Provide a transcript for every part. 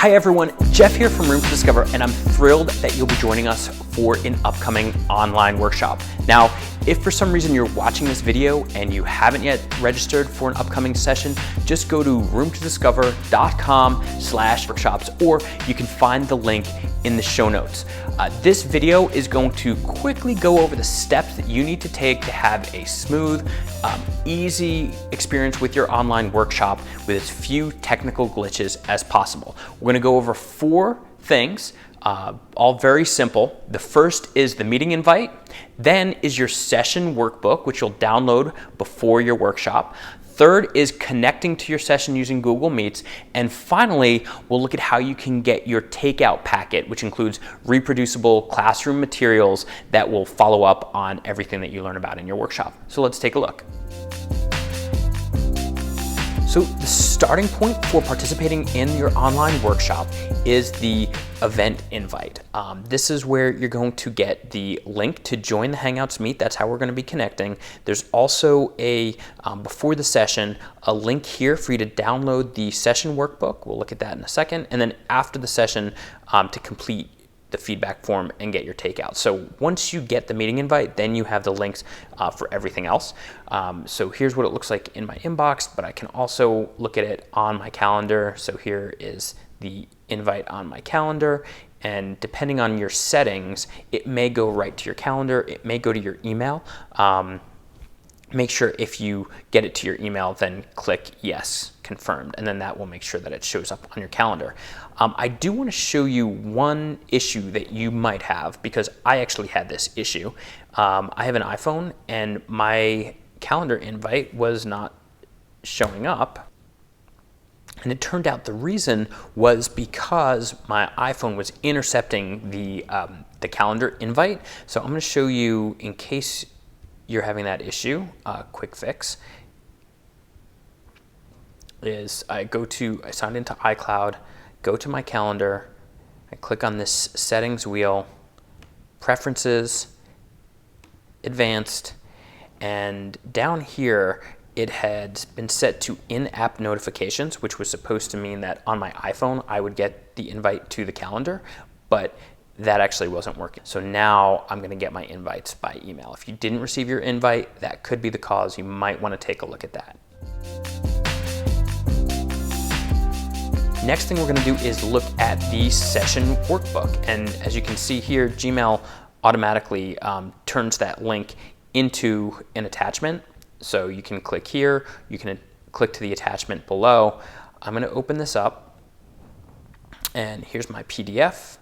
Hi everyone, Jeff here from Room to Discover, and I'm thrilled that you'll be joining us for an upcoming online workshop. Now, if for some reason you're watching this video and you haven't yet registered for an upcoming session, just go to roomtodiscover.com/workshops, or you can find the link in the show notes. This video is going to quickly go over the steps that you need to take to have a smooth, easy experience with your online workshop with as few technical glitches as possible. We're going to go over 4 things, all very simple. The first is the meeting invite, then is your session workbook, which you'll download before your workshop. Third is connecting to your session using Google Meets. And finally, we'll look at how you can get your Takeout Packet, which includes reproducible classroom materials that will follow up on everything that you learn about in your workshop. So let's take a look. So the starting point for participating in your online workshop is the event invite. This is where you're going to get the link to join the Hangouts Meet. That's how we're going to be connecting. There's also before the session, a link here for you to download the session workbook. We'll look at that in a second. And then after the session, to complete the feedback form and get your takeout. So once you get the meeting invite, then you have the links for everything else. So here's what it looks like in my inbox, but I can also look at it on my calendar. So here is the invite on my calendar. And depending on your settings, it may go right to your calendar. It may go to your email. Make sure if you get it to your email, then click yes, confirmed, and then that will make sure that it shows up on your calendar. I do want to show you one issue that you might have, because I actually had this issue. I have an iPhone and my calendar invite was not showing up. And it turned out the reason was because my iPhone was intercepting the calendar invite. So I'm going to show you, in case you're having that issue, quick fix is I signed into iCloud, go to my calendar, I click on this settings wheel, preferences, advanced, and down here it had been set to in-app notifications, which was supposed to mean that on my iPhone I would get the invite to the calendar, but that actually wasn't working. So now I'm going to get my invites by email. If you didn't receive your invite, that could be the cause. You might want to take a look at that. Next thing we're going to do is look at the session workbook. And as you can see here, Gmail automatically turns that link into an attachment. So you can click here, you can click to the attachment below. I'm going to open this up, and here's my PDF.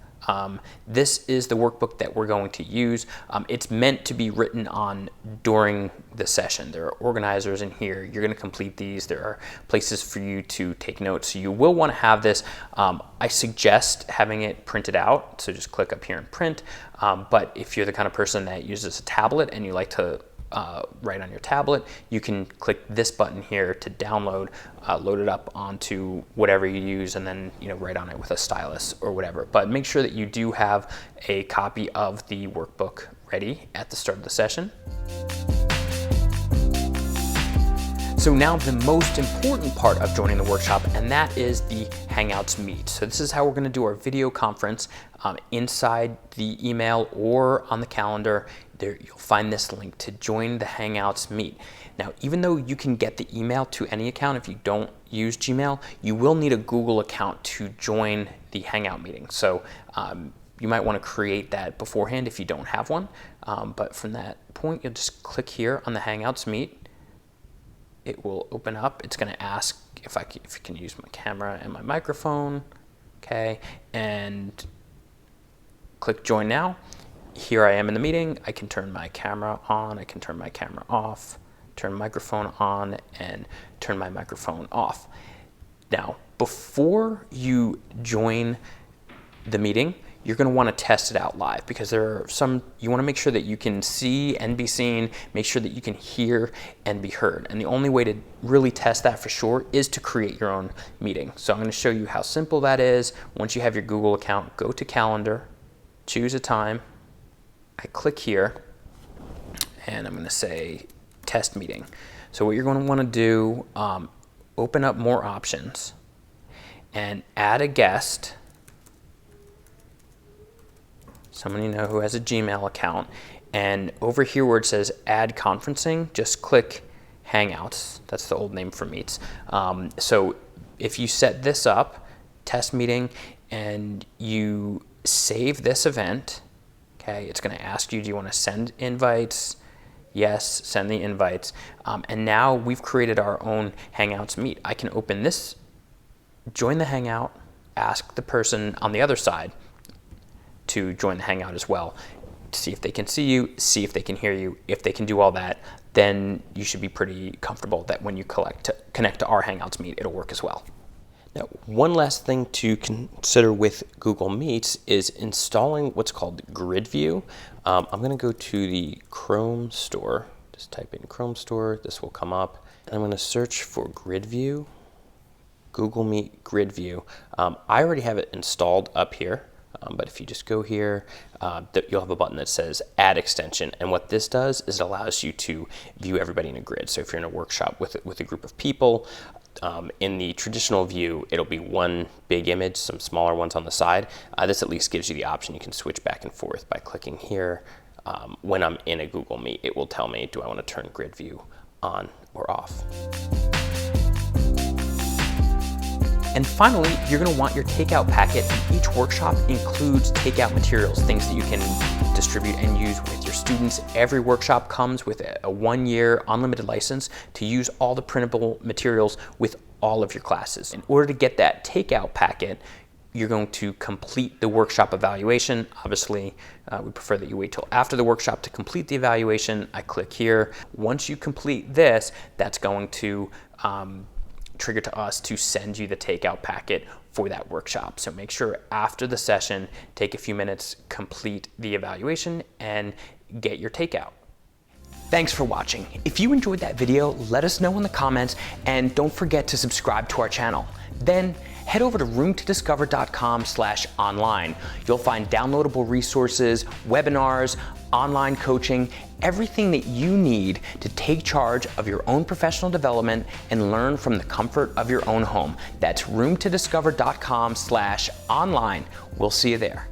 This is the workbook that we're going to use. It's meant to be written on during the session. There are organizers in here. You're going to complete these. There are places for you to take notes. So you will want to have this. I suggest having it printed out. So just click up here and print. But if you're the kind of person that uses a tablet and you like to write on your tablet, you can click this button here to download, load it up onto whatever you use, and then write on it with a stylus or whatever. But make sure that you do have a copy of the workbook ready at the start of the session. So now the most important part of joining the workshop, and that is the Hangouts Meet. So this is how we're going to do our video conference inside the email or on the calendar. There you'll find this link to join the Hangouts Meet. Now, even though you can get the email to any account if you don't use Gmail, you will need a Google account to join the Hangout meeting. So you might want to create that beforehand if you don't have one. But from that point, you'll just click here on the Hangouts Meet. It will open up. It's going to ask if you can use my camera and my microphone. Okay, and click join now. Here I am in the meeting. I can turn my camera on, I can turn my camera off, turn my microphone on, and turn my microphone off. Now, before you join the meeting, you're going to want to test it out live, because there are you want to make sure that you can see and be seen, make sure that you can hear and be heard. And the only way to really test that for sure is to create your own meeting. So I'm going to show you how simple that is. Once you have your Google account, go to calendar, choose a time. I click here, and I'm going to say test meeting. So what you're going to want to do, open up more options, and add a guest, someone you know who has a Gmail account, and over here where it says add conferencing, just click Hangouts. That's the old name for Meets. So if you set this up, test meeting, and you save this event, okay, it's going to ask you, do you want to send invites? Yes, send the invites. And now we've created our own Hangouts Meet. I can open this, join the Hangout, ask the person on the other side to join the Hangout as well, to see if they can see you, see if they can hear you. If they can do all that, then you should be pretty comfortable that when you connect to our Hangouts Meet, it'll work as well. Now, one last thing to consider with Google Meets is installing what's called Grid View. I'm going to go to the Chrome store. Just type in Chrome store. This will come up. And I'm going to search for Grid View, Google Meet Grid View. I already have it installed up here. But if you just go here, you'll have a button that says Add Extension. And what this does is it allows you to view everybody in a grid. So if you're in a workshop with a group of people, in the traditional view, it'll be one big image, some smaller ones on the side. This at least gives you the option. You can switch back and forth by clicking here. When I'm in a Google Meet, it will tell me, do I want to turn Grid View on or off? And finally, you're going to want your takeout packet. Each workshop includes takeout materials, things that you can distribute and use with your students. Every workshop comes with a 1-year unlimited license to use all the printable materials with all of your classes. In order to get that takeout packet, you're going to complete the workshop evaluation. Obviously, we prefer that you wait till after the workshop to complete the evaluation. I click here. Once you complete this, that's going to trigger to us to send you the takeout packet for that workshop. So make sure after the session, take a few minutes, complete the evaluation, and get your takeout. Thanks for watching. If you enjoyed that video, let us know in the comments, and don't forget to subscribe to our channel. Then head over to roomtodiscover.com/online. You'll find downloadable resources, webinars, online coaching, everything that you need to take charge of your own professional development and learn from the comfort of your own home. That's roomtodiscover.com/online. We'll see you there.